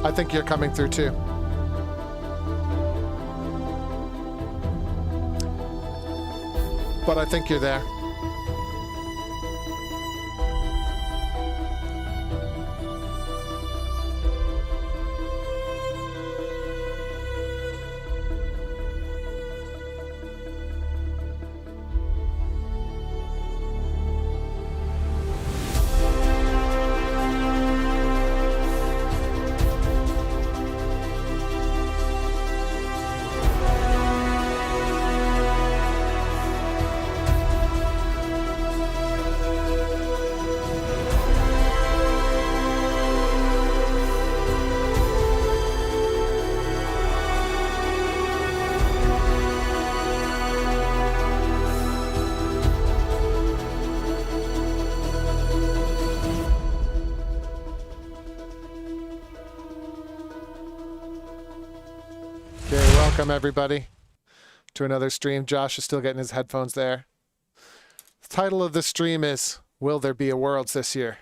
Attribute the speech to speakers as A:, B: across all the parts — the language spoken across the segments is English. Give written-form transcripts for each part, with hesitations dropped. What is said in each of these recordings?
A: I think you're coming through too. But I think you're there. Welcome everybody to another stream. Josh is still getting his headphones there. The title of this stream is Will There Be a Worlds This Year?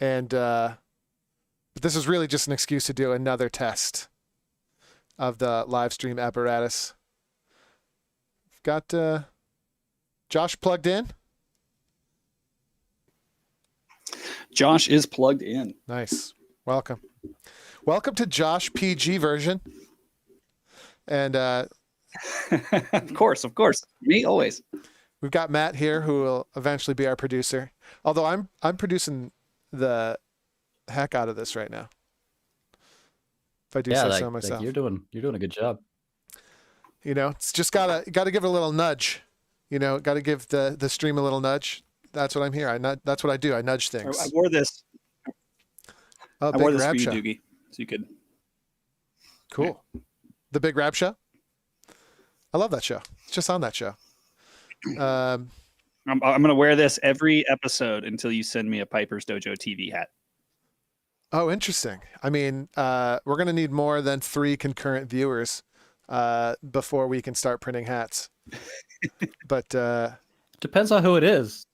A: And but this is really just an excuse to do another test of the live stream apparatus. We've got Josh plugged in.
B: Josh is plugged in.
A: Nice. Welcome. Welcome to Josh PG version. And
B: of course, me always.
A: We've got Matt here, who will eventually be our producer. Although I'm producing the heck out of this right now. If I do say so myself.
B: Like you're doing a good job.
A: You know, it's just gotta give it a little nudge. You know, gotta give the stream a little nudge. That's what I'm here. That's what I do. I nudge things.
B: I wore this.
A: Oh,
B: I wore this
A: rap
B: for you,
A: show.
B: Doogie, so you could.
A: Cool. The Big Rap Show. I love that show. It's just on that show.
B: I'm gonna wear this every episode until you send me a Piper's Dojo TV hat.
A: Oh, interesting. I mean, we're gonna need more than 3 concurrent viewers before we can start printing hats. But
C: depends on who it is.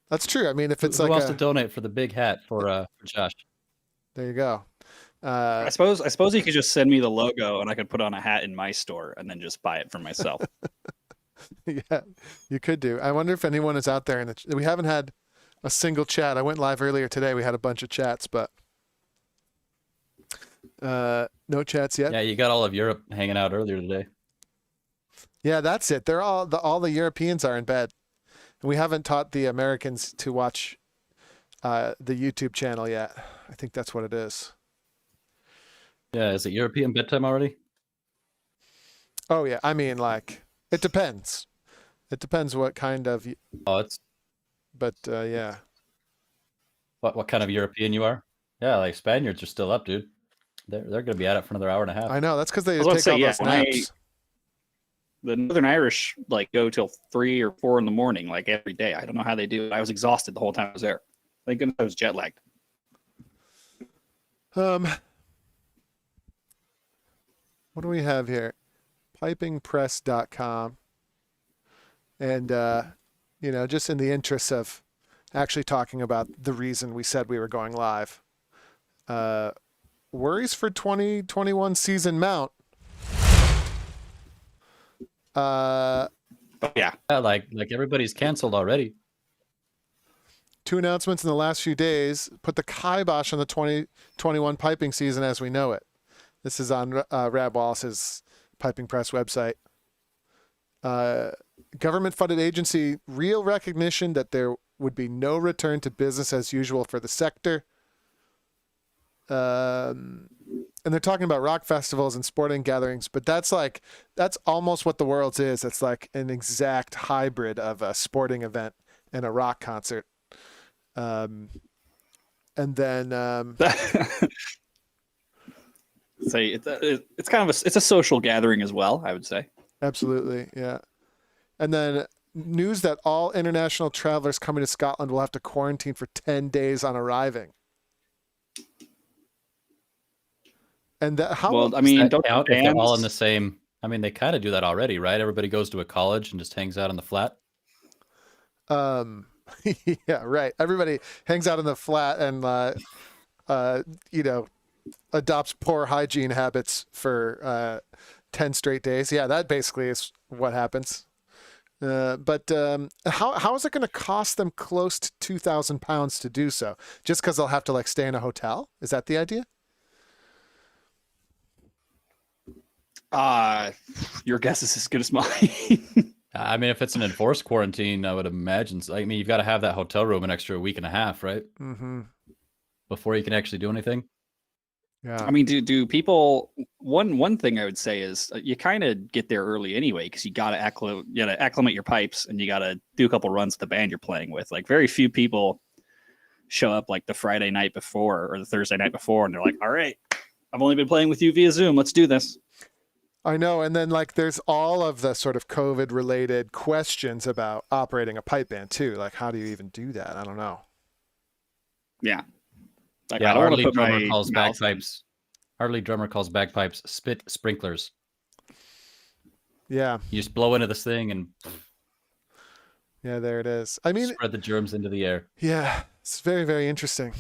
A: That's true. I mean, if it's
C: who
A: like
C: wants to donate for the big hat for Josh?
A: There you go.
B: I suppose you could just send me the logo and I could put on a hat in my store and then just buy it for myself.
A: Yeah, you could do. I wonder if anyone is out there we haven't had a single chat. I went live earlier today. We had a bunch of chats, but no chats yet.
C: Yeah, you got all of Europe hanging out earlier today.
A: Yeah, that's it. They're all the Europeans are in bed. And we haven't taught the Americans to watch the YouTube channel yet. I think that's what it is.
C: Yeah, is it European bedtime already?
A: Oh yeah, I mean, like, it depends. It depends what kind of.
C: Oh, it's.
A: But yeah.
C: What kind of European you are? Yeah, like Spaniards are still up, dude. They're going to be at it for another hour and a half.
A: I know. That's because they take all those naps.
B: The Northern Irish like go till 3 or 4 in the morning, like every day. I don't know how they do it. I was exhausted the whole time I was there. Thank goodness I was jet lagged.
A: What do we have here? Pipingpress.com. And, you know, just in the interest of actually talking about the reason we said we were going live. Worries for 2021 season mount.
B: Yeah,
C: like everybody's canceled already.
A: 2 announcements in the last few days put the kibosh on the 2021 piping season as we know it. This is on Rab Wallace's Piping Press website. Government-funded agency, real recognition that there would be no return to business as usual for the sector. And they're talking about rock festivals and sporting gatherings, but that's almost what the Worlds is. It's like an exact hybrid of a sporting event and a rock concert. And then
B: say it's kind of it's a social gathering as well, I would say.
A: Absolutely, yeah. And then news that all international travelers coming to Scotland will have to quarantine for 10 days on arriving. And that how
B: Well, I
C: Does
B: mean,
C: that
B: don't
C: count
B: the
C: if they're all in
B: bands-
C: the same? I mean, they kind of do that already, right? Everybody goes to a college and just hangs out on the flat.
A: yeah, right. Everybody hangs out in the flat and you know, adopts poor hygiene habits for 10 straight days. Yeah, that basically is what happens. But how is it going to cost them close to £2,000 to do so? Just because they'll have to like stay in a hotel? Is that the idea?
B: Your guess is as good as mine.
C: I mean, if it's an enforced quarantine, I would imagine. I mean, you've got to have that hotel room an extra week and a half, right?
A: Mm-hmm.
C: Before you can actually do anything.
A: Yeah.
B: I mean, do people? One thing I would say is you kind of get there early anyway because you got to acclimate your pipes and you got to do a couple runs with the band you're playing with. Like very few people show up like the Friday night before or the Thursday night before, and they're like, "All right, I've only been playing with you via Zoom. Let's do this."
A: I know. And then like there's all of the sort of COVID related questions about operating a pipe band too. Like how do you even do that? I don't know.
B: Yeah. Like,
C: Yeah,
B: I don't
C: our
B: want to
C: lead
B: put
C: drummer
B: my
C: calls
B: mouth in-
C: bagpipes. Our lead drummer calls bagpipes spit sprinklers.
A: Yeah.
C: You just blow into this thing and
A: Yeah, there it is. I mean,
C: spread the germs into the air.
A: yeah, it's very, very interesting.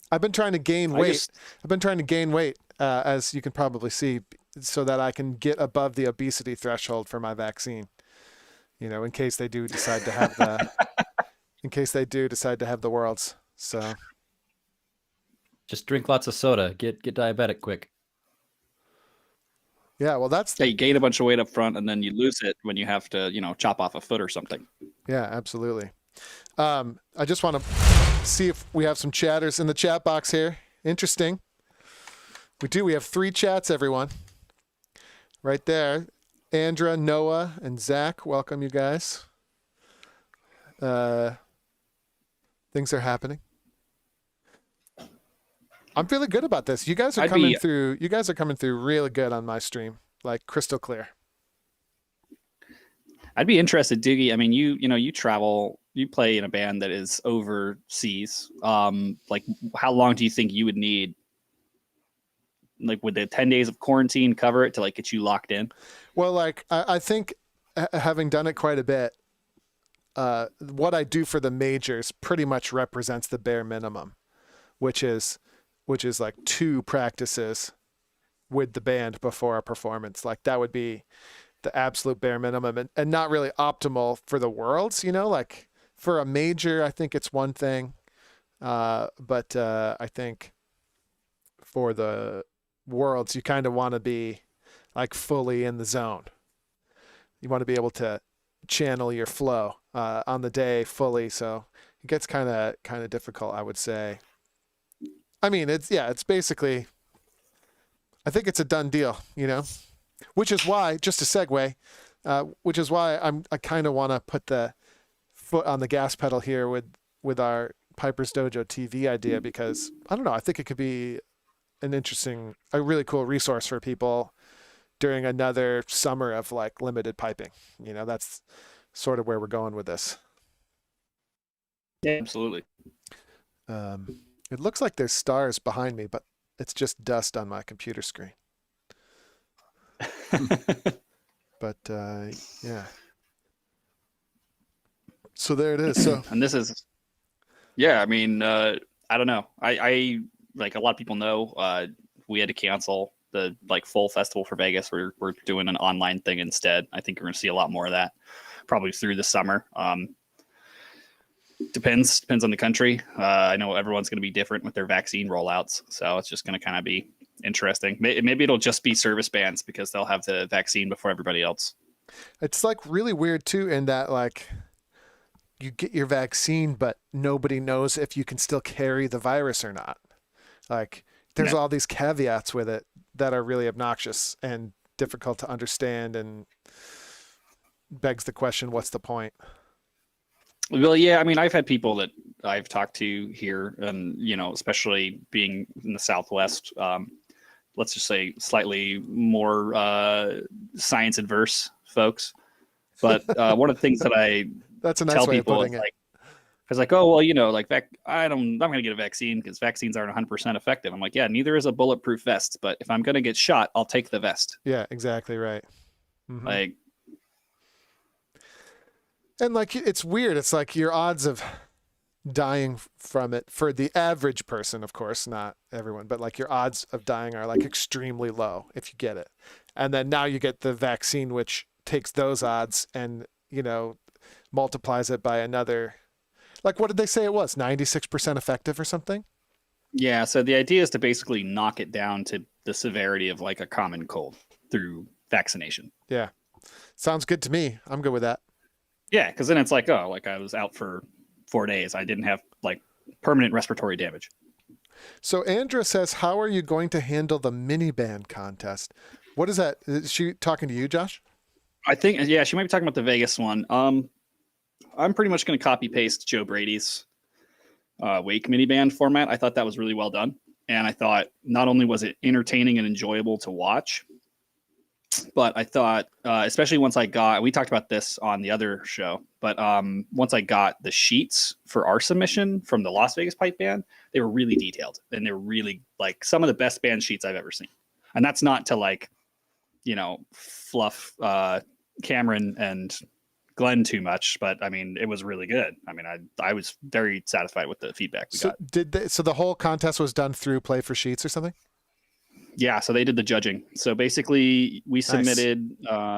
A: I've been trying to gain weight. I've been trying to gain weight, as you can probably see, so that I can get above the obesity threshold for my vaccine. You know, in case they do decide to have the worlds. So
C: Just drink lots of soda. Get diabetic quick.
A: yeah, well, that's
B: Yeah, you gain a bunch of weight up front and then you lose it when you have to, chop off a foot or something.
A: yeah, absolutely. I just want to see if we have some chatters in the chat box here. Interesting. We do. We have 3 chats, everyone. Right there. Andra, Noah, and Zach. Welcome, you guys. Things are happening. I'm feeling good about this. You guys are coming through. You guys are coming through really good on my stream, like crystal clear.
B: I'd be interested, Doogie. I mean, you travel, you play in a band that is overseas. Like, how long do you think you would need? Like, would the 10 days of quarantine cover it to like get you locked in?
A: Well, like I think having done it quite a bit, what I do for the majors pretty much represents the bare minimum, which is like 2 practices with the band before a performance. Like that would be the absolute bare minimum and not really optimal for the worlds, like for a major, I think it's one thing. But I think for the worlds, you kind of want to be like fully in the zone. You want to be able to channel your flow on the day fully. So it gets kind of difficult, I would say. I mean, it's basically, I think it's a done deal, which is why, just a segue, which is why I kind of want to put the foot on the gas pedal here with our Piper's Dojo TV idea, because I don't know, I think it could be a really cool resource for people during another summer of like limited piping. That's sort of where we're going with this.
B: Yeah, absolutely.
A: It looks like there's stars behind me, but it's just dust on my computer screen. But yeah. So there it is. So
B: and this is, yeah, I mean, I don't know. I like a lot of people know we had to cancel the like full festival for Vegas. We're doing an online thing instead. I think we're going to see a lot more of that probably through the summer. Depends on the country. I know everyone's going to be different with their vaccine rollouts, so it's just going to kind of be interesting. Maybe it'll just be service bands because they'll have the vaccine before everybody else.
A: It's like really weird too, in that like you get your vaccine, but nobody knows if you can still carry the virus or not. Like there's all these caveats with it that are really obnoxious and difficult to understand, and begs the question, what's the point?
B: Well, yeah, I mean, I've had people that I've talked to here, and especially being in the Southwest, let's just say slightly more science adverse folks. But one of the things that I
A: That's a nice
B: tell
A: way of
B: people
A: putting
B: is
A: it.
B: like, because like, oh, well, you know, like I'm not going to get a vaccine because vaccines aren't 100% effective. I'm like, yeah, neither is a bulletproof vest. But if I'm going to get shot, I'll take the vest.
A: Yeah, exactly right. Mhm.
B: Like,
A: And like, it's weird. It's like your odds of dying from it for the average person, of course, not everyone, but like your odds of dying are like extremely low if you get it. And then now you get the vaccine, which takes those odds and, you know, multiplies it by another. Like, what did they say it was? 96% effective or something?
B: yeah. So the idea is to basically knock it down to the severity of like a common cold through vaccination.
A: Yeah. Sounds good to me. I'm good with that.
B: Yeah. Because then it's like, oh, like I was out for 4 days. I didn't have like permanent respiratory damage.
A: So Andra says, how are you going to handle the Miniband contest? What is that? Is she talking to you, Josh?
B: I think, yeah, she might be talking about the Vegas one. I'm pretty much going to copy paste Joe Brady's Wake Miniband format. I thought that was really well done. And I thought not only was it entertaining and enjoyable to watch, but I thought, especially once we talked about this on the other show, but once I got the sheets for our submission from the Las Vegas pipe band, they were really detailed and they were really like some of the best band sheets I've ever seen. And that's not to like, you know, fluff Cameron and Glenn too much, but I mean, it was really good. I mean, I was very satisfied with the feedback we got.
A: So the whole contest was done through Play for Sheets or something?
B: Yeah, so they did the judging. So basically, we submitted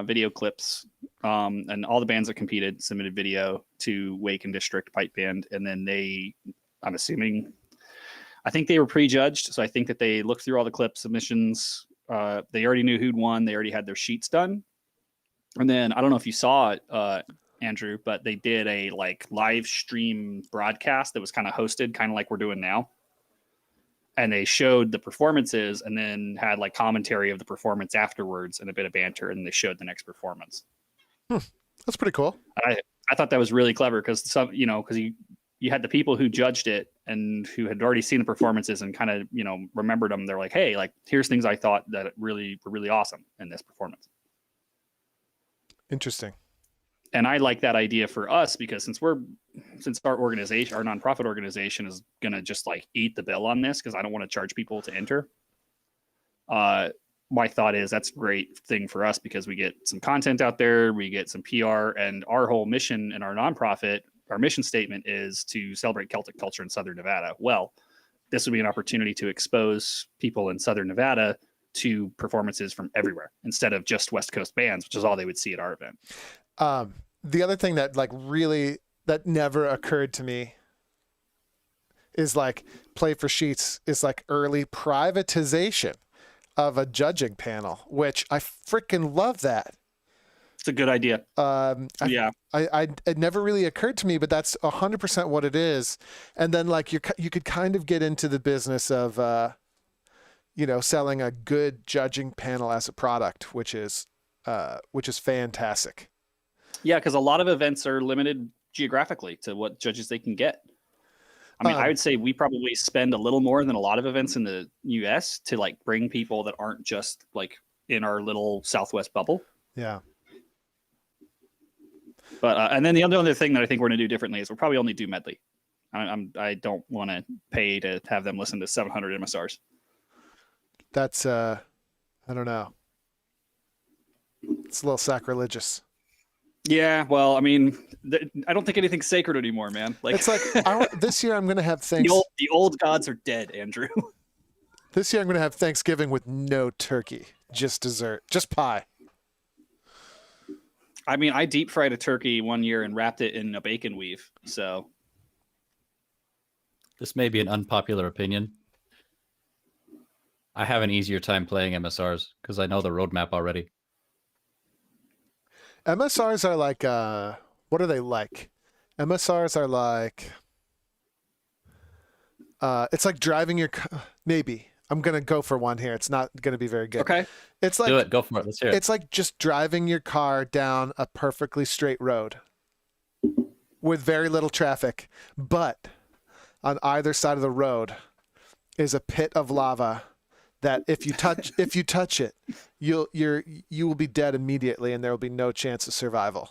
B: video clips, and all the bands that competed submitted video to Wake and District Pipe Band, and then I'm assuming, I think they were prejudged. So I think that they looked through all the clip submissions. They already knew who'd won. They already had their sheets done, and then I don't know if you saw it, Andrew, but they did a like live stream broadcast that was kind of hosted, kind of like we're doing now. And they showed the performances and then had like commentary of the performance afterwards and a bit of banter. And they showed the next performance.
A: That's pretty cool.
B: I thought that was really clever because because you had the people who judged it and who had already seen the performances and kind of, remembered them. They're like, hey, like, here's things I thought that were really awesome in this performance.
A: Interesting.
B: And I like that idea for us because since our organization, our nonprofit organization is going to just like eat the bill on this because I don't want to charge people to enter. My thought is that's a great thing for us because we get some content out there, we get some PR, and our whole mission in our nonprofit, our mission statement is to celebrate Celtic culture in Southern Nevada. Well, this would be an opportunity to expose people in Southern Nevada to performances from everywhere instead of just West Coast bands, which is all they would see at our event.
A: The other thing that that never occurred to me is like Play for Sheets is like early privatization of a judging panel, which I freaking love that.
B: It's a good idea.
A: Yeah. It never really occurred to me, but that's 100% what it is. And then like you could kind of get into the business of, selling a good judging panel as a product, which is fantastic.
B: Yeah, because a lot of events are limited geographically to what judges they can get. I mean, I would say we probably spend a little more than a lot of events in the U.S. to like bring people that aren't just like in our little Southwest bubble.
A: Yeah.
B: But and then the other thing that I think we're going to do differently is we'll probably only do medley. I don't want to pay to have them listen to 700 MSRs.
A: That's I don't know. It's a little sacrilegious.
B: Yeah, well, I mean, I don't think anything's sacred anymore, man. Like
A: it's like this year I'm going to have
B: the old gods are dead, Andrew.
A: This year I'm going to have Thanksgiving with no turkey, just dessert, just pie.
B: I mean, I deep fried a turkey one year and wrapped it in a bacon weave. So
C: this may be an unpopular opinion. I have an easier time playing MSRs because I know the roadmap already.
A: MSRs are like, what are they like? MSRs are like, it's like driving your car. Maybe. I'm going to go for one here. It's not going to be very good.
B: Okay.
A: It's like,
C: do it. Go for it. Let's hear it.
A: It's like just driving your car down a perfectly straight road with very little traffic. But on either side of the road is a pit of lava that if you touch it, you will be dead immediately, and there will be no chance of survival.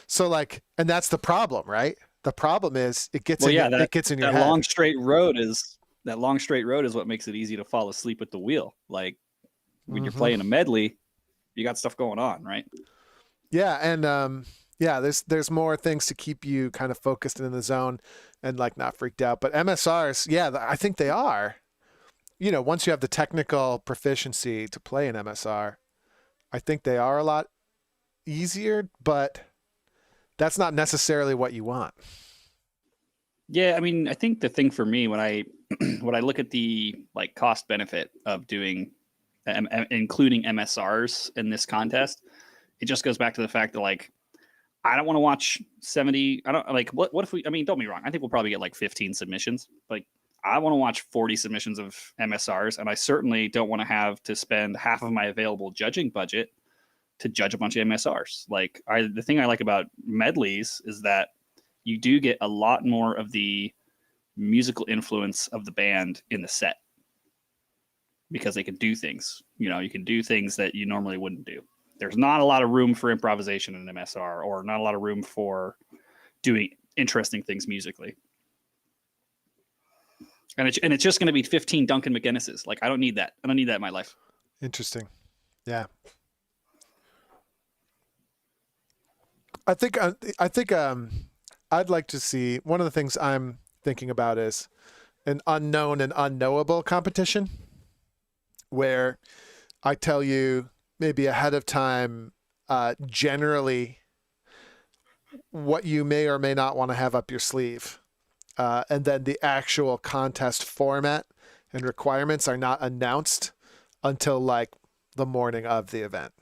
A: So like, and that's the problem, right? The problem is it gets in your
B: that
A: head.
B: long straight road is what makes it easy to fall asleep at the wheel. Like when you're playing a medley, you got stuff going on, right?
A: Yeah, and there's more things to keep you kind of focused and in the zone and like not freaked out. But MSRs, yeah, I think they are. You know, once you have the technical proficiency to play an MSR, I think they are a lot easier, but that's not necessarily what you want.
B: Yeah, I mean, I think the thing for me when I when I look at the like cost benefit of doing including MSRs in this contest, it just goes back to the fact that like I don't want to watch 70. I don't like what if we, I mean, don't be wrong. I think we'll probably get like 15 submissions. Like I want to watch 40 submissions of MSRs, and I certainly don't want to have to spend half of my available judging budget to judge a bunch of MSRs. Like the thing I like about medleys is that you do get a lot more of the musical influence of the band in the set because they can do things, you know, you can do things that you normally wouldn't do. There's not a lot of room for improvisation in an MSR, or not a lot of room for doing interesting things musically. And it's just going to be 15 Duncan McGinnises. Like, I don't need that. I don't need that in my life.
A: Interesting. Yeah. I think I'd like to see, one of the things I'm thinking about is an unknown and unknowable competition where I tell you maybe ahead of time, generally what you may or may not want to have up your sleeve. And then the actual contest format and requirements are not announced until like the morning of the event.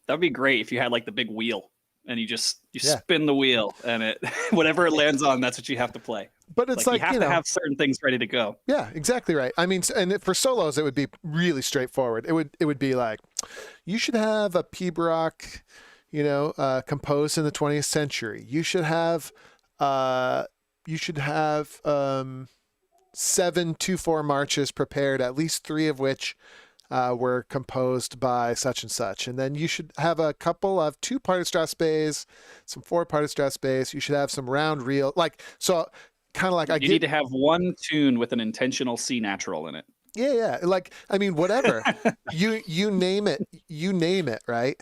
B: That'd be great if you had like the big wheel and you spin the wheel and it whatever it lands on, that's what you have to play.
A: But it's like
B: you have to have certain things ready to go.
A: Yeah, exactly right. I mean, and for solos, it would be really straightforward. It would be like, you should have a pibroch, composed in the 20th century. You should have 7 2/4 marches prepared, at least 3 of which were composed by such and such. And then you should have a couple of 2-part strathspeys, some 4-part strathspeys. You should have some round reel, kind of like
B: you need to have one tune with an intentional C natural in it.
A: Yeah. Like, I mean, whatever you name it, right?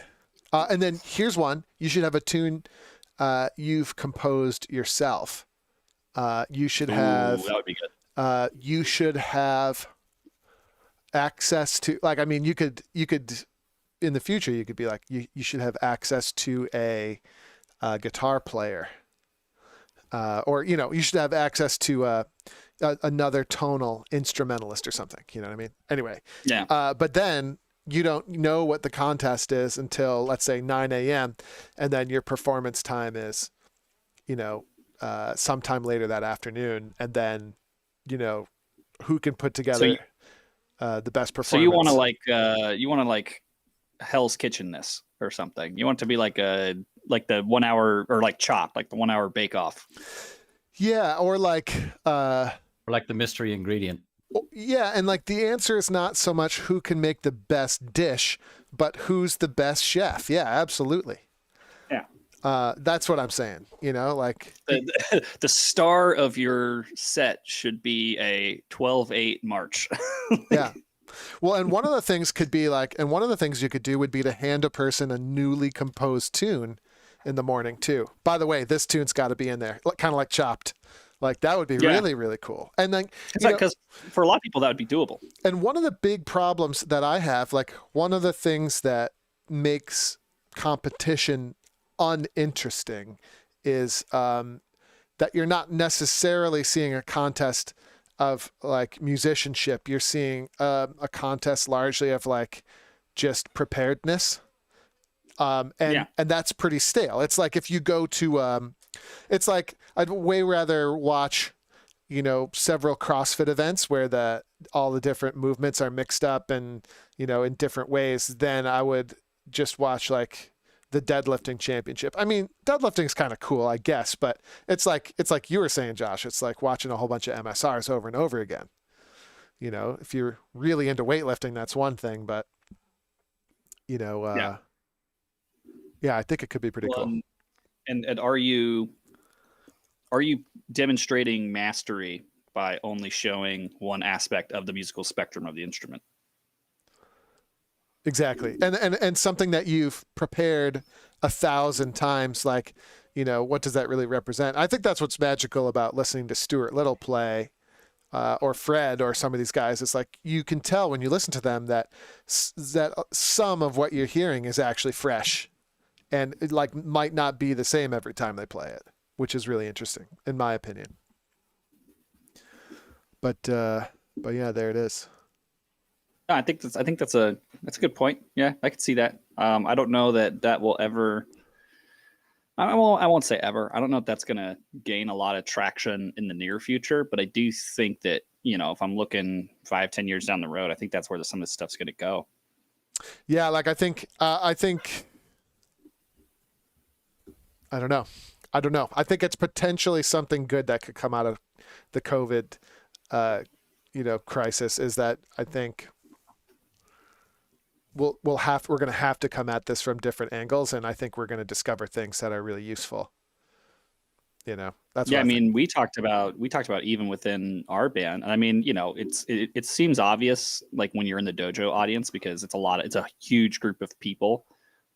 A: And then here's one. You should have a tune you've composed yourself. You should have.
B: That would be good.
A: You should have access to, like, I mean, you could in the future you could be like, you should have access to a guitar player. Or, you should have access to another tonal instrumentalist or something. You know what I mean? Anyway.
B: Yeah.
A: But then you don't know what the contest is until, let's say, 9 a.m. And then your performance time is, sometime later that afternoon. And then, who can put together the best performance.
B: So you want to like Hell's Kitchen-ness or something. You want it to be like the 1 hour, or like Chopped, like the 1 hour bake off.
A: Yeah. Or like
C: the mystery ingredient.
A: Yeah. And like the answer is not so much who can make the best dish, but who's the best chef. Yeah, absolutely.
B: Yeah.
A: That's what I'm saying. Like
B: the star of your set should be a 12/8 march.
A: Yeah. Well, and one of the things could be like, and one of the things you could do would be to hand a person a newly composed tune in the morning too. By the way, this tune's got to be in there, kind of like Chopped. Like that would be really, really cool. And then,
B: because for a lot of people that would be doable.
A: And one of the big problems that I have, like one of the things that makes competition uninteresting is that you're not necessarily seeing a contest of like musicianship. You're seeing a contest largely of like just preparedness. And that's pretty stale. It's like if you go to it's like I'd way rather watch several CrossFit events where all the different movements are mixed up and in different ways than I would just watch like the deadlifting championship. I mean, deadlifting is kind of cool, I guess, but it's like you were saying, Josh, it's like watching a whole bunch of MSRs over and over again. You know, if you're really into weightlifting, that's one thing, but you know, yeah, I think it could be pretty cool.
B: And are you demonstrating mastery by only showing one aspect of the musical spectrum of the instrument?
A: Exactly. And something that you've prepared 1,000 times, like, you know, what does that really represent? I think that's what's magical about listening to Stuart Little play, or Fred, or some of these guys. It's like, you can tell when you listen to them that some of what you're hearing is actually fresh, and it like might not be the same every time they play it, which is really interesting in my opinion. But yeah, there it is.
B: I think that's a good point. Yeah, I could see that. I don't know that will ever. I won't say ever. I don't know if that's going to gain a lot of traction in the near future, but I do think that, you know, if I'm looking 5-10 years down the road, I think that's where some of this stuff's going to go.
A: Yeah, like I think I don't know. I think it's potentially something good that could come out of the COVID, you know, crisis. Is that I think we're going to have to come at this from different angles, and I think we're going to discover things that are really useful. You know, that's
B: yeah.
A: what
B: I mean, we talked about even within our band. And I mean, you know, it seems obvious, like when you're in the dojo audience, because it's a huge group of people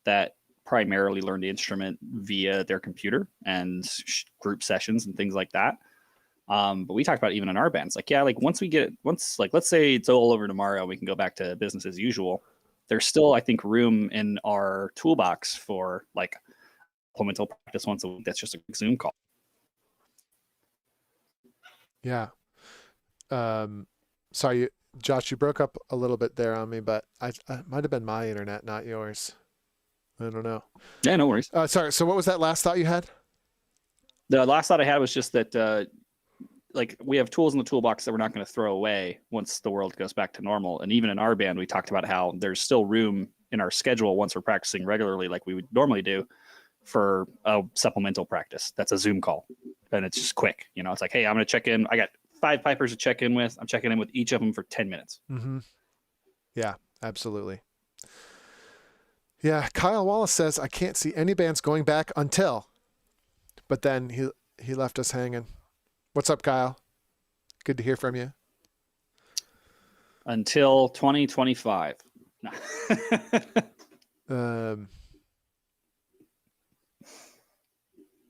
B: that primarily learn the instrument via their computer and group sessions and things like that. But we talked about even in our bands, like, yeah, like once like, let's say it's all over tomorrow, we can go back to business as usual. There's still, I think, room in our toolbox for like supplemental practice once a week. That's just a Zoom call.
A: Yeah. Sorry, Josh, you broke up a little bit there on me, but I might have been my internet, not yours. I don't know.
B: Yeah, no worries.
A: Sorry. So what was that last thought you had?
B: The last thought I had was just that, like, we have tools in the toolbox that we're not going to throw away once the world goes back to normal. And even in our band, we talked about how there's still room in our schedule once we're practicing regularly, like we would normally do, for a supplemental practice. That's a Zoom call. And it's just quick. You know, it's like, hey, I'm going to check in. I got 5 pipers to check in with. I'm checking in with each of them for 10 minutes.
A: Mm-hmm. Yeah, absolutely. Yeah. Kyle Wallace says, I can't see any bands going back until, but then he left us hanging. What's up, Kyle? Good to hear from you.
B: Until 2025.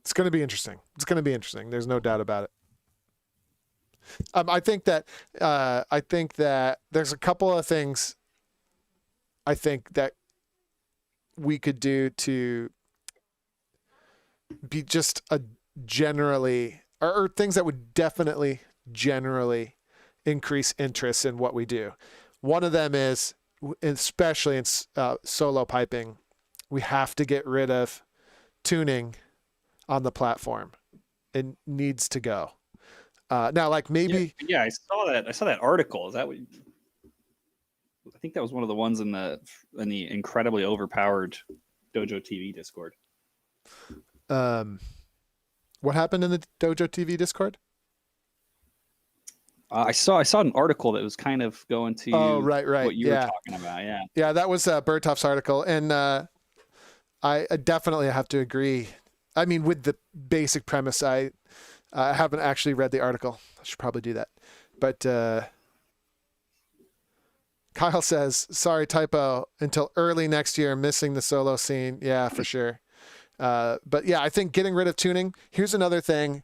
A: It's going to be interesting. There's no doubt about it. I think that there's a couple of things I think that we could do to be just a generally, or things that would definitely generally increase interest in what we do. One of them is, especially in solo piping, we have to get rid of tuning on the platform. It needs to go. Now, like maybe.
B: Yeah, I saw that article. Is that what? I think that was one of the ones in the incredibly overpowered Dojo TV Discord.
A: What happened in the Dojo TV Discord?
B: I saw an article that was kind of going to
A: right.
B: what you were talking about.
A: Yeah, that was Bertoff's article, and I definitely have to agree. I mean, with the basic premise, I haven't actually read the article. I should probably do that. But Kyle says, sorry, typo, until early next year, missing the solo scene. Yeah, for sure. But yeah, I think getting rid of tuning. Here's another thing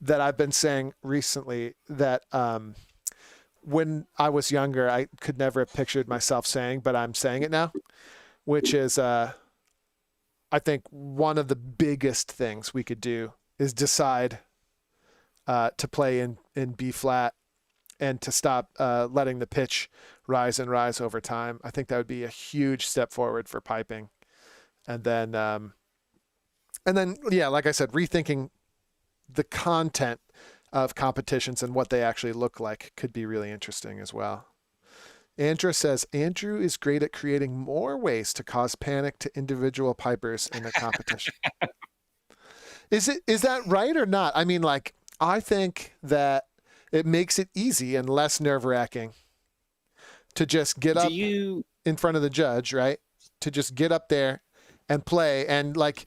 A: that I've been saying recently that when I was younger, I could never have pictured myself saying, but I'm saying it now, which is I think one of the biggest things we could do is decide to play in B flat and to stop letting the pitch rise and rise over time. I think that would be a huge step forward for piping. And then, yeah, like I said, rethinking the content of competitions and what they actually look like could be really interesting as well. Andrew says, Andrew is great at creating more ways to cause panic to individual pipers in a competition. Is that right or not? I mean, like, I think that it makes it easy and less nerve-wracking to just get up in front of the judge, right? To just get up there and play, and like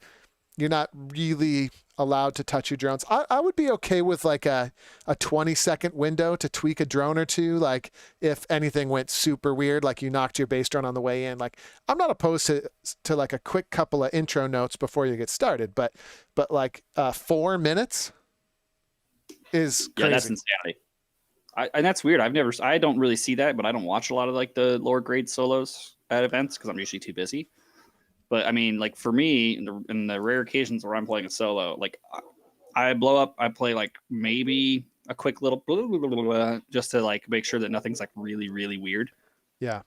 A: you're not really allowed to touch your drones. I would be okay with like a 20-second window to tweak a drone or two. Like if anything went super weird, like you knocked your bass drone on the way in, like I'm not opposed to like a quick couple of intro notes before you get started, but like 4 minutes is crazy.
B: Yeah, that's insanity. And that's weird. I don't really see that, but I don't watch a lot of like the lower grade solos at events because I'm usually too busy. But I mean, like for me, in the rare occasions where I'm playing a solo, like I blow up, I play like maybe a quick little blah, blah, blah, blah, blah, just to like make sure that nothing's like really, really weird.
A: Yeah.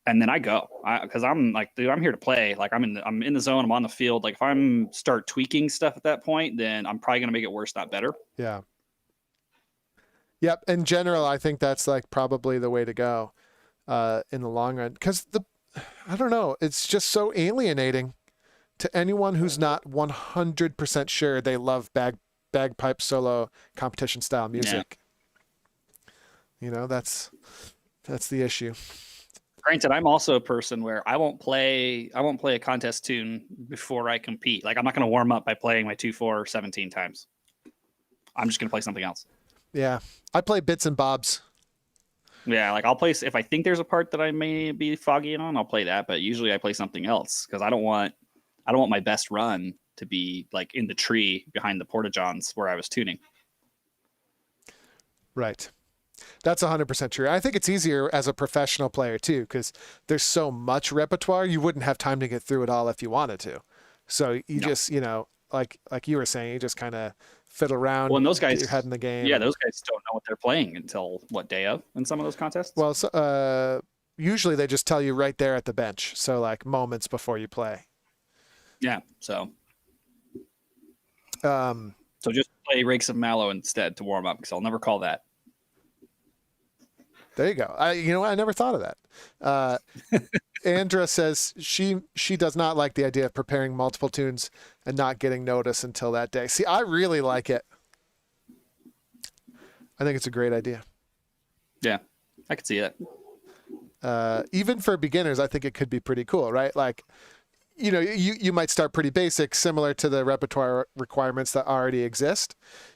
B: And then I go, because I'm like, dude, I'm here to play. Like I'm in the zone. I'm on the field. Like if I'm start tweaking stuff at that point, then I'm probably gonna make it worse, not better.
A: Yeah. Yep. In general, I think that's like probably the way to go in the long run, because I don't know, it's just so alienating to anyone who's not 100% sure they love bagpipe solo competition style music. Yeah. You know, that's the issue.
B: Granted, I'm also a person where I won't play a contest tune before I compete. Like I'm not going to warm up by playing my 2/4 17 times. I'm just going to play something else.
A: Yeah. I play bits and bobs.
B: Yeah, like I'll play if I think there's a part that I may be foggy on, I'll play that. But usually I play something else because I don't want my best run to be like in the tree behind the porta-johns where I was tuning.
A: Right. That's 100% true. I think it's easier as a professional player too, because there's so much repertoire. You wouldn't have time to get through it all if you wanted to. So you just, you know, like you were saying, you just kind of fiddle around.
B: Well, and those guys,
A: get your head in the game.
B: Yeah, those guys don't know what they're playing until what, day of in some of those contests?
A: Well, so, usually they just tell you right there at the bench. So like moments before you play.
B: Yeah. So
A: Um,
B: just play Rakes of Mallow instead to warm up because I'll never call that.
A: There you go. I never thought of that. Andra says she does not like the idea of preparing multiple tunes and not getting notice until that day. See, I really like it. I think it's a great idea.
B: Yeah, I could see it.
A: Even for beginners, I think it could be pretty cool, right? Like, you know, you might start pretty basic, similar to the repertoire requirements that already exist.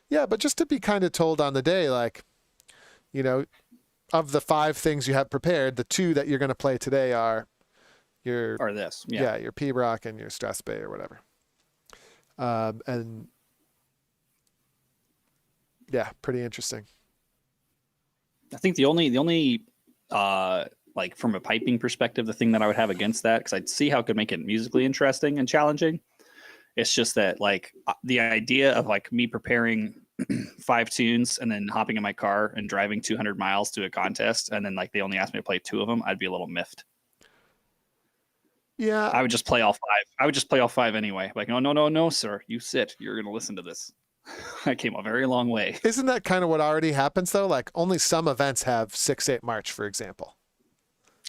A: Yeah, but just to be kind of told on the day, like, you know, of the 5 things you have prepared, the 2 that you're going to play today are your your P-Rock and your Stress Bay or whatever. And yeah, pretty interesting.
B: I think the only like from a piping perspective, the thing that I would have against that, because I'd see how it could make it musically interesting and challenging. It's just that like the idea of like me preparing 5 tunes and then hopping in my car and driving 200 miles to a contest, and then like they only asked me to play 2 of them, I'd be a little miffed.
A: Yeah,
B: I would just play all 5. I would just play all 5 anyway. Like, no, sir, you sit. You're going to listen to this. I came a very long way.
A: Isn't that kind of what already happens though? Like only some events have 6/8 march, for example.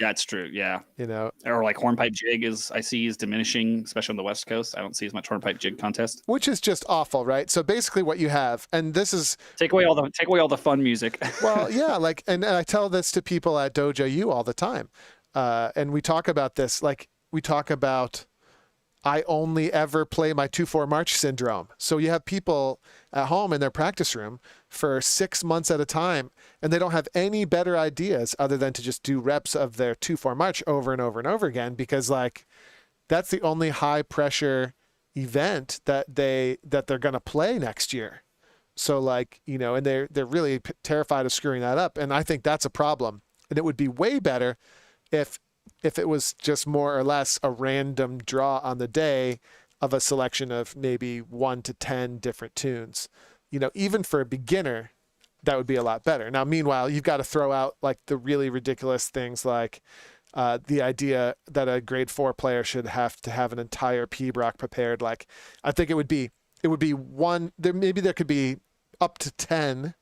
B: Yeah, it's true. Yeah.
A: You know,
B: or like hornpipe jig is diminishing, especially on the West Coast. I don't see as much hornpipe jig contest,
A: which is just awful, right? So basically what you have, and this is
B: take away all the fun music.
A: Well, yeah, like, and I tell this to people at Dojo U all the time. And we talk about this, like we talk about, I only ever play my 2/4 march syndrome. So you have people at home in their practice room for 6 months at a time, and they don't have any better ideas other than to just do reps of their 2/4 march over and over and over again, because like that's the only high pressure event that they're going to play next year. So like, you know, and they're really terrified of screwing that up. And I think that's a problem. And it would be way better if it was just more or less a random draw on the day of a selection of maybe 1 to 10 different tunes. You know, even for a beginner, that would be a lot better. Now, meanwhile, you've got to throw out like the really ridiculous things like the idea that a grade 4 player should have to have an entire P-Brock prepared. Like, I think it would be one, there could be up to 10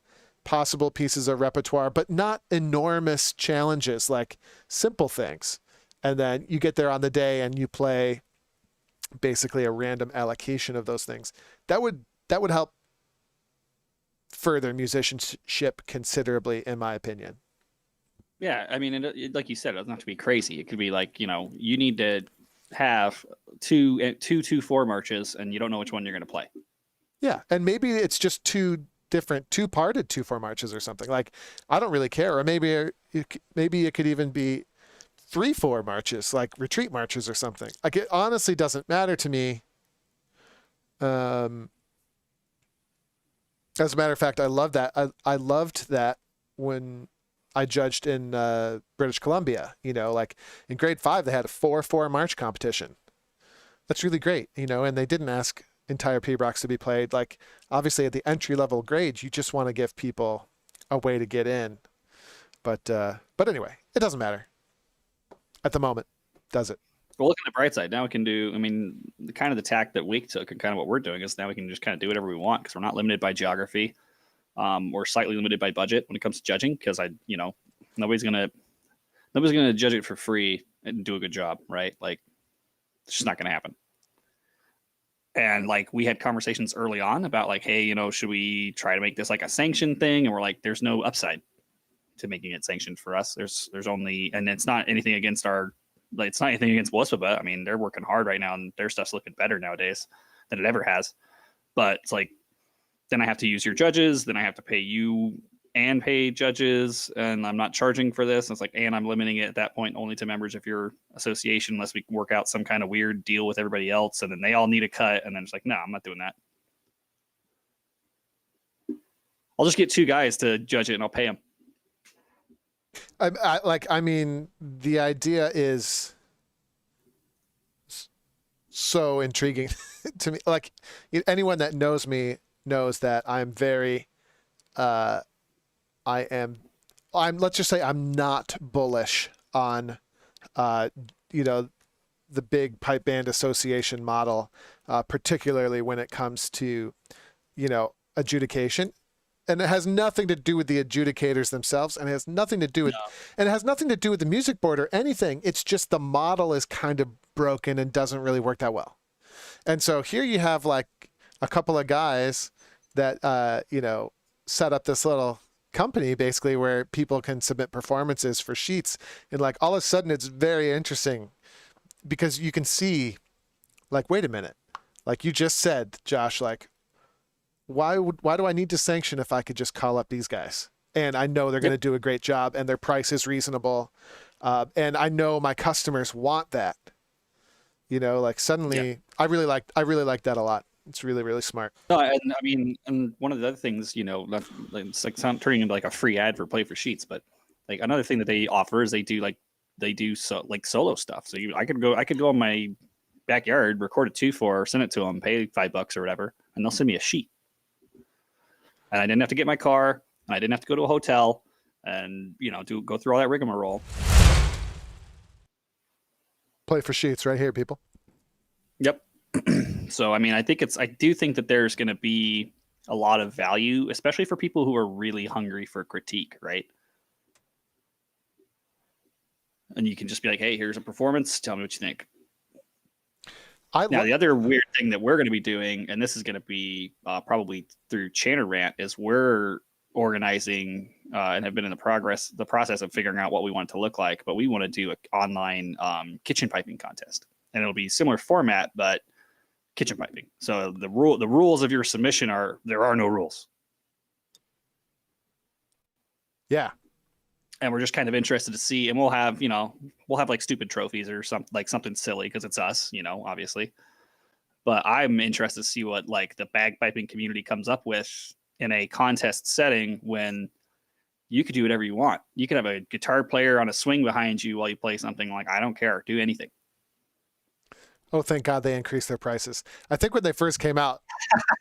A: possible pieces of repertoire, but not enormous challenges, like simple things. And then you get there on the day and you play basically a random allocation of those things. That would help further musicianship considerably, in my opinion.
B: Yeah, I mean, like you said, it doesn't have to be crazy. It could be like, you know, you need to have two 2/4 marches, and you don't know which one you're going to play.
A: Yeah, and maybe it's just two different 2-parted 2/4 marches or something. Like, I don't really care. Or maybe it could even be 3/4 marches, like retreat marches or something. Like, it honestly doesn't matter to me. As a matter of fact, I love that. I loved that when I judged in British Columbia. You know, like in grade 5, they had a 4/4 march competition. That's really great, you know, and they didn't ask entire pibrochs to be played. Like, obviously at the entry level grades, you just want to give people a way to get in. But anyway, it doesn't matter at the moment, does it?
B: Well, look at the bright side. Now we can do, I mean, the kind of the tack that Wake took and kind of what we're doing is now we can just kind of do whatever we want because we're not limited by geography. We're slightly limited by budget when it comes to judging because nobody's gonna judge it for free and do a good job, right? Like, it's just not gonna happen. And like we had conversations early on about like, hey, you know, should we try to make this like a sanctioned thing? And we're like, there's no upside to making it sanctioned for us. There's only, and it's not anything against it's not anything against WSPA. I mean, they're working hard right now and their stuff's looking better nowadays than it ever has. But it's like, then I have to use your judges. Then I have to pay you and pay judges. And I'm not charging for this. And it's like, and I'm limiting it at that point only to members of your association, unless we work out some kind of weird deal with everybody else. And then they all need a cut. And then it's like, no, I'm not doing that. I'll just get 2 guys to judge it and I'll pay them.
A: I mean, the idea is so intriguing to me. Like, anyone that knows me knows that I'm very, let's just say I'm not bullish on, the big pipe band association model, particularly when it comes to, adjudication. And it has nothing to do with the adjudicators themselves, and it has nothing to do with, and it has nothing to do with the music board or anything. It's just the model is kind of broken and doesn't really work that well. And so here you have like a couple of guys that, set up this little company basically where people can submit performances for sheets. And like all of a sudden it's very interesting because you can see like, wait a minute, like you just said, Josh, like, why do I need to sanction if I could just call up these guys? And I know they're going to do a great job and their price is reasonable. And I know my customers want that, like suddenly I really like that a lot. It's really, really smart.
B: No, and I mean, and one of the other things, it's like turning into like a free ad for Play for Sheets, but like another thing that they offer is they do solo stuff. So I could go in my backyard, record a 2/4, send it to them, pay $5 or whatever, and they'll send me a sheet. And I didn't have to get my car, and I didn't have to go to a hotel, and go through all that rigmarole.
A: Play for Sheets right here, people.
B: Yep. So I mean, I do think that there's going to be a lot of value, especially for people who are really hungry for critique, right? And you can just be like, hey, here's a performance. Tell me what you think. The other weird thing that we're going to be doing, and this is going to be probably through Channer Rant, is we're organizing and have been in the process of figuring out what we want it to look like. But we want to do an online kitchen piping contest, and it'll be similar format, but kitchen piping. So the rules of your submission there are no rules.
A: Yeah.
B: And we're just kind of interested to see, and we'll have like stupid trophies or something silly because it's us, obviously. But I'm interested to see what like the bagpiping community comes up with in a contest setting when you could do whatever you want. You could have a guitar player on a swing behind you while you play something. Like, I don't care, do anything.
A: Oh, thank God they increased their prices. I think when they first came out,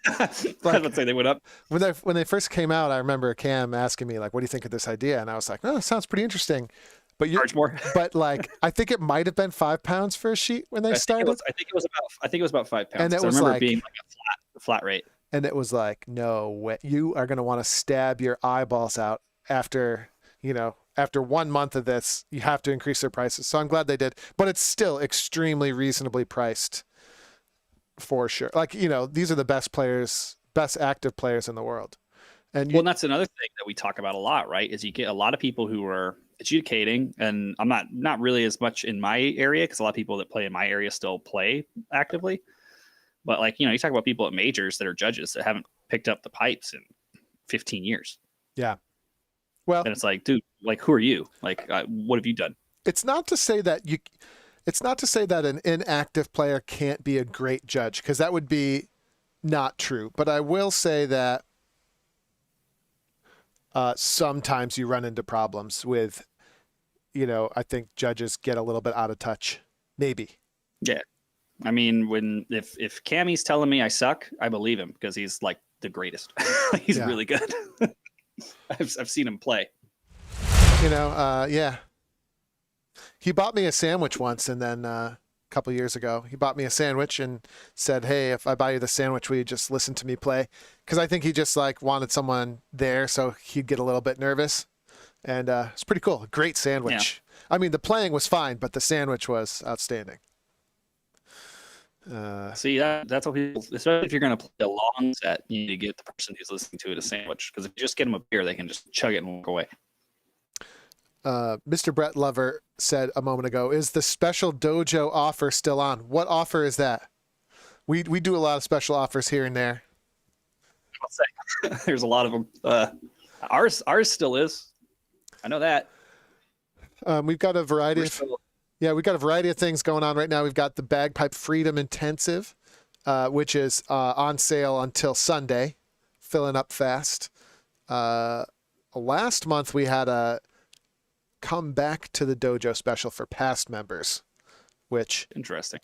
B: I would say they went up.
A: When they first came out, I remember Cam asking me like, "What do you think of this idea?" And I was like, "Oh, it sounds pretty interesting." But
B: charge more.
A: But like, I think it might have been £5 for a sheet when they started.
B: I think it was about £5.
A: And it was
B: I remember
A: like,
B: it being like a flat rate.
A: And it was like, no way, you are going to want to stab your eyeballs out after 1 month of this. You have to increase their prices. So I'm glad they did, but it's still extremely reasonably priced for sure. Like, these are the best active players in the world. And
B: Well, and that's another thing that we talk about a lot, right? Is you get a lot of people who are adjudicating, and I'm not really as much in my area because a lot of people that play in my area still play actively. But like, you talk about people at majors that are judges that haven't picked up the pipes in 15 years.
A: yeah. Well,
B: And it's like, dude, like, who are you? Like, what have you done?
A: it's not to say that an inactive player can't be a great judge, because that would be not true. But I will say that sometimes you run into problems with, I think judges get a little bit out of touch. Maybe.
B: Yeah. I mean, if Cammy's telling me I suck, I believe him because he's like the greatest. He's
A: Yeah.
B: really good. I've seen him play.
A: Yeah. He bought me a sandwich once, and then a couple years ago, he bought me a sandwich and said, "Hey, if I buy you the sandwich, will you just listen to me play?" Because I think he just like wanted someone there, so he'd get a little bit nervous. And it's pretty cool. Great sandwich. Yeah. I mean, the playing was fine, but the sandwich was outstanding.
B: See, that's what people, especially if you're going to play a long set, you need to get the person who's listening to it a sandwich. Because if you just get them a beer, they can just chug it and walk away.
A: Mr. Brett Lover said a moment ago, "Is the special dojo offer still on?" What offer is that? We do a lot of special offers here and there.
B: I'll say there's a lot of them. Ours still is. I know that.
A: We've got a variety we've got a variety of things going on right now. We've got the Bagpipe Freedom Intensive, which is on sale until Sunday, filling up fast. Last month we had a come back to the dojo special for past members, which
B: interesting.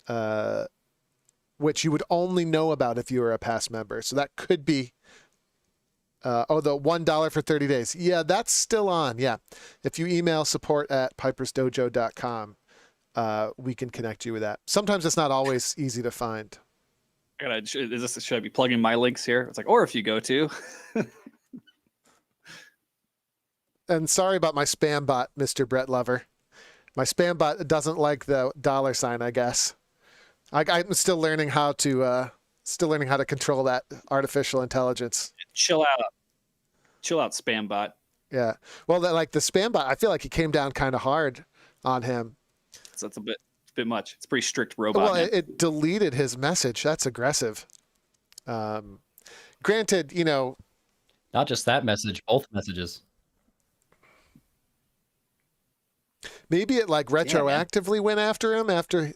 A: Which you would only know about if you were a past member. So that could be the $1 for 30 days. Yeah, that's still on. Yeah. If you email support@PipersDojo.com, we can connect you with that. Sometimes it's not always easy to find.
B: Should I be plugging my links here? It's like, or if you go to.
A: And sorry about my spam bot, Mr. Brett Lover. My spam bot doesn't like the $sign, I guess. I'm still learning how to control that artificial intelligence.
B: Chill out, spam bot.
A: Yeah. Well, the spam bot, I feel like it came down kind of hard on him.
B: So it's a bit much. It's a pretty strict robot.
A: Well, it deleted his message. That's aggressive. Granted,
C: not just that message, both messages.
A: Maybe it retroactively went after him after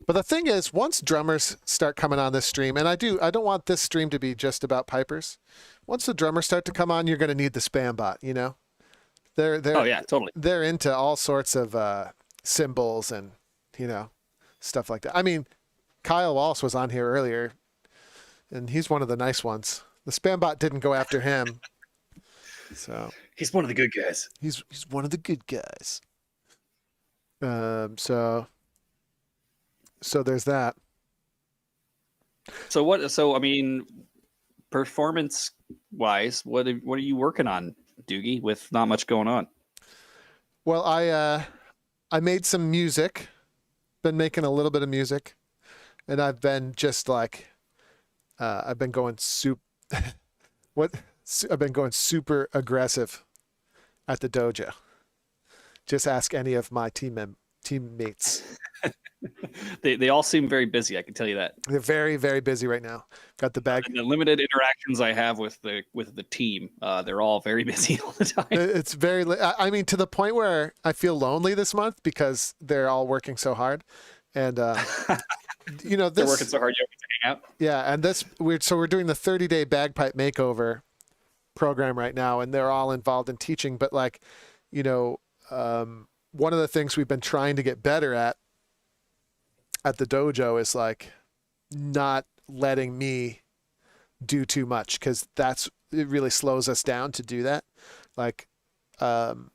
A: but the thing is, once drummers start coming on this stream, and I don't want this stream to be just about pipers. Once the drummers start to come on, you're going to need the spam bot, They're
B: oh yeah, totally.
A: They're into all sorts of symbols and, stuff like that. I mean, Kyle Walsh was on here earlier, and he's one of the nice ones. The spam bot didn't go after him. So
B: he's one of the good guys.
A: He's one of the good guys. So there's that.
B: So I mean, performance wise, what are you working on, Doogie, with not much going on?
A: Well, I made some music. Been making a little bit of music, and I've been just I've been going I've been going super aggressive at the dojo. Just ask any of my teammates.
B: They all seem very busy. I can tell you that.
A: They're very, very busy right now. Got the bag.
B: And the limited interactions I have with the team, they're all very busy all the time.
A: It's very. I mean, to the point where I feel lonely this month because they're all working so hard, and they're
B: working so hard you have to hang out.
A: Yeah, and we're doing the 30-day bagpipe makeover program right now, and they're all involved in teaching. But one of the things we've been trying to get better at the dojo is not letting me do too much, because it really slows us down to do that. And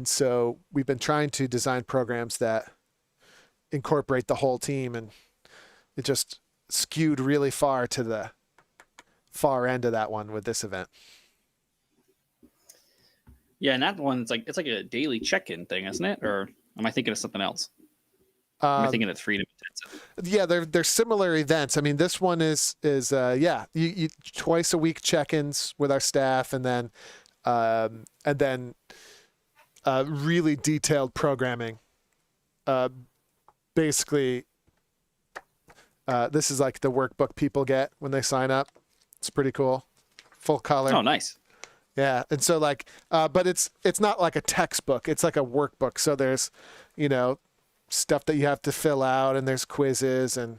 A: so we've been trying to design programs that incorporate the whole team, and it just skewed really far to the far end of that one with this event.
B: Yeah, and that one, it's like a daily check-in thing, isn't it? Or am I thinking of something else? I'm thinking it's freedom intensive.
A: Yeah, they're similar events. I mean, this one is yeah, you twice a week check-ins with our staff, and then really detailed programming. Basically, this is like the workbook people get when they sign up. It's pretty cool, full color.
B: Oh, nice.
A: Yeah, and so like, but it's not like a textbook. It's like a workbook. So there's, stuff that you have to fill out, and there's quizzes and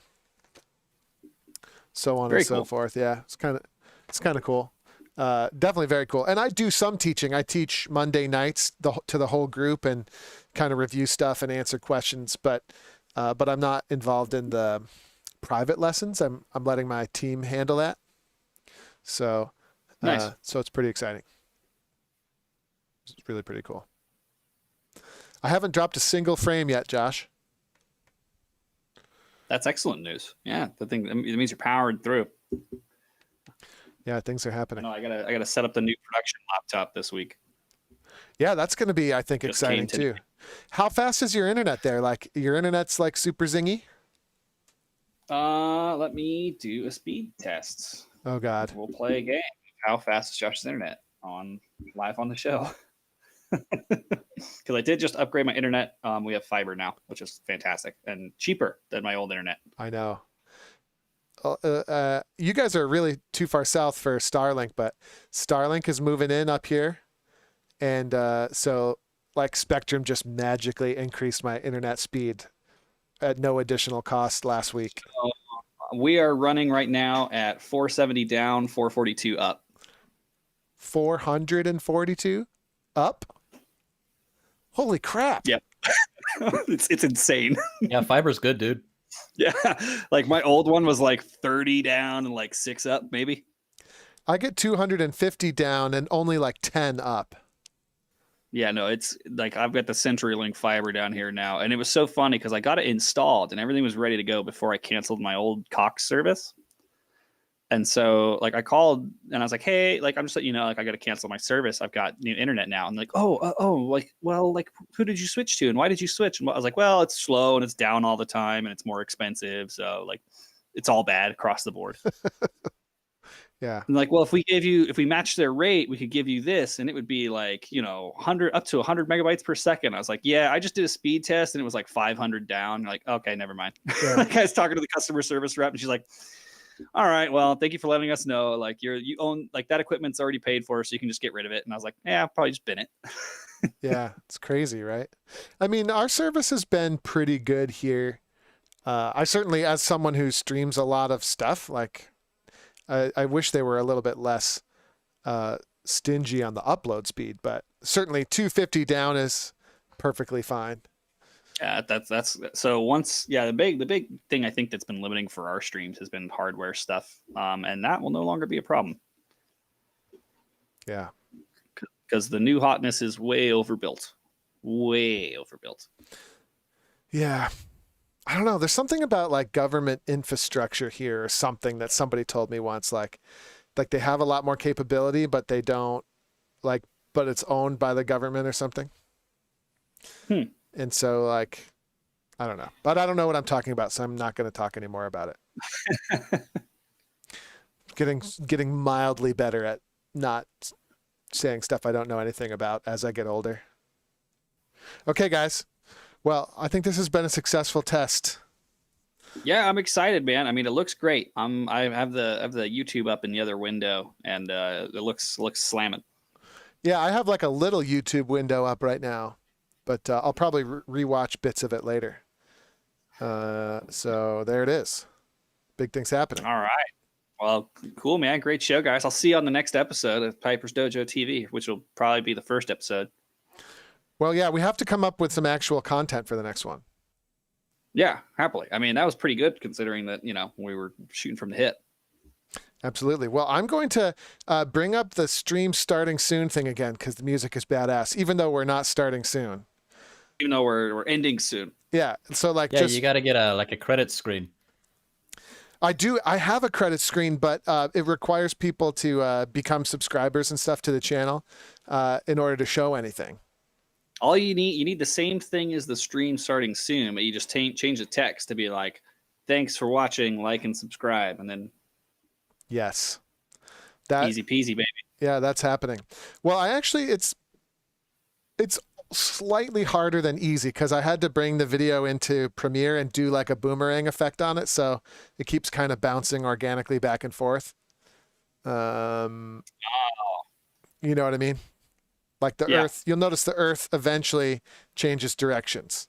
A: so on
B: Very
A: and so
B: cool.
A: forth. Yeah, it's kind of cool. Definitely very cool. And I do some teaching. I teach Monday nights to the whole group and kind of review stuff and answer questions. But I'm not involved in the private lessons. I'm letting my team handle that. So
B: Nice.
A: So it's pretty exciting. It's really pretty cool. I haven't dropped a single frame yet, Josh.
B: That's excellent news. Yeah, it means you're powered through.
A: Yeah, things are happening.
B: No, I gotta set up the new production laptop this week.
A: Yeah, that's going to be, I think,
B: Just
A: exciting
B: came today.
A: too. How fast is your internet there? Like your internet's like super zingy?
B: Let me do a speed test.
A: Oh God.
B: We'll play a game. How fast is Josh's internet live on the show? Because I did just upgrade my internet. We have fiber now, which is fantastic and cheaper than my old internet.
A: I know. You guys are really too far south for Starlink, but Starlink is moving in up here. And so like Spectrum just magically increased my internet speed at no additional cost last week.
B: So, we are running right now at 470 down, 442 up.
A: 442 up? Holy crap.
B: Yep. it's insane.
C: Yeah, fiber's good, dude.
B: Yeah. Like my old one was like 30 down and like 6 up, maybe.
A: I get 250 down and only like 10 up.
B: Yeah, no, it's like I've got the CenturyLink fiber down here now. And it was so funny because I got it installed and everything was ready to go before I canceled my old Cox service. And so like I called and I was like, hey, like I'm just letting you know, like I got to cancel my service. I've got new internet now. And like, like, well, like who did you switch to and why did you switch? And I was like, well, it's slow and it's down all the time and it's more expensive. So like it's all bad across the board.
A: Yeah.
B: And like, well, if we matched their rate, we could give you this, and it would be like, 100 up to 100 megabytes per second. I was like, yeah, I just did a speed test, and it was like 500 down. Like, okay, never mind.
A: Yeah.
B: Like I was talking to the customer service rep, and she's like, all right, well, thank you for letting us know. Like you own like that equipment's already paid for, so you can just get rid of it. And I was like, yeah, I'll probably just bin it.
A: Yeah, it's crazy, right? I mean, our service has been pretty good here. I certainly, as someone who streams a lot of stuff, like I wish they were a little bit less stingy on the upload speed, but certainly 250 down is perfectly fine.
B: Yeah, that's so once, yeah, the big thing I think that's been limiting for our streams has been hardware stuff. And that will no longer be a problem.
A: Yeah.
B: Because the new hotness is way overbuilt.
A: Yeah. I don't know. There's something about like government infrastructure here or something that somebody told me once, like they have a lot more capability, but they don't but it's owned by the government or something. And so like, I don't know, but I don't know what I'm talking about. So I'm not going to talk anymore about it. Getting mildly better at not saying stuff I don't know anything about as I get older. Okay, guys. Well, I think this has been a successful test.
B: Yeah, I'm excited, man. I mean, it looks great. I have the YouTube up in the other window, and it looks slamming. Yeah,
A: I have like a little YouTube window up right now, but I'll probably rewatch bits of it later. So there it is. Big things happening.
B: All right. Well, cool, man. Great show, guys. I'll see you on the next episode of Piper's Dojo TV, which will probably be the first episode.
A: Well, yeah, we have to come up with some actual content for the next one.
B: Yeah, happily. I mean, that was pretty good considering that, we were shooting from the hip.
A: Absolutely. Well, I'm going to bring up the stream starting soon thing again because the music is badass, even though we're not starting soon.
B: Even though we're ending soon.
A: Yeah. So like,
C: yeah, you got to get a credit screen.
A: I have a credit screen, but it requires people to become subscribers and stuff to the channel in order to show anything.
B: All you need the same thing as the stream starting soon, but you just change the text to be like, "Thanks for watching, like and subscribe," and then
A: Yes. That
B: easy peasy, baby.
A: Yeah, that's happening. Well, I actually it's slightly harder than easy because I had to bring the video into Premiere and do like a boomerang effect on it, so it keeps kind of bouncing organically back and forth. You know what I mean? Like the
B: Yeah.
A: Earth, you'll notice the Earth eventually changes directions.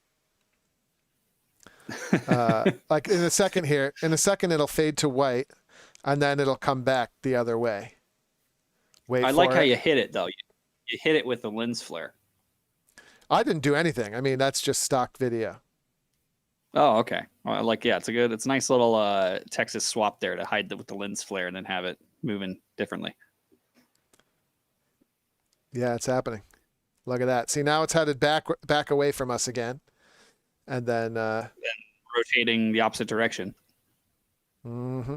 A: Like in a second here, in a second it'll fade to white, and then it'll come back the other way. Wait
B: I
A: for
B: like how
A: it.
B: you hit it though. You hit it with the lens flare.
A: I didn't do anything. I mean, that's just stock video.
B: Oh, okay. Well, it's a nice little Texas swap there to hide with the lens flare and then have it moving differently.
A: Yeah, it's happening. Look at that. See, now it's headed back away from us again. And then
B: rotating the opposite direction.
A: Mm-hmm.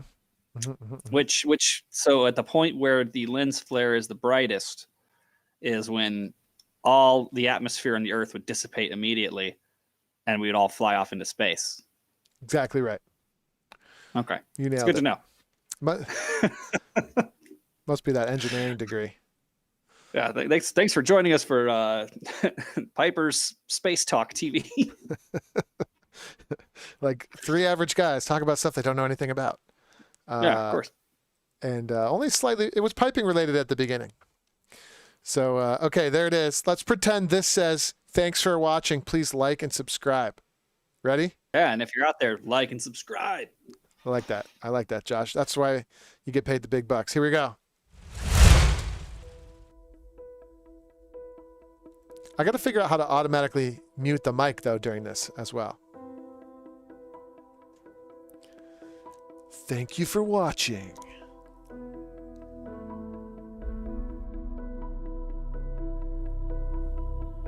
B: Which so at the point where the lens flare is the brightest is when all the atmosphere on the Earth would dissipate immediately and we would all fly off into space.
A: Exactly right.
B: Okay.
A: You nailed
B: It's good
A: it.
B: to know.
A: But must be that engineering degree.
B: Yeah, thanks for joining us for Piper's Space Talk TV.
A: Like 3 average guys talk about stuff they don't know anything about.
B: Yeah, of course.
A: And only slightly, it was piping related at the beginning. So, okay, there it is. Let's pretend this says, thanks for watching. Please like and subscribe. Ready?
B: Yeah, and if you're out there, like and subscribe.
A: I like that. I like that, Josh. That's why you get paid the big bucks. Here we go. I got to figure out how to automatically mute the mic, though, during this as well. Thank you for watching.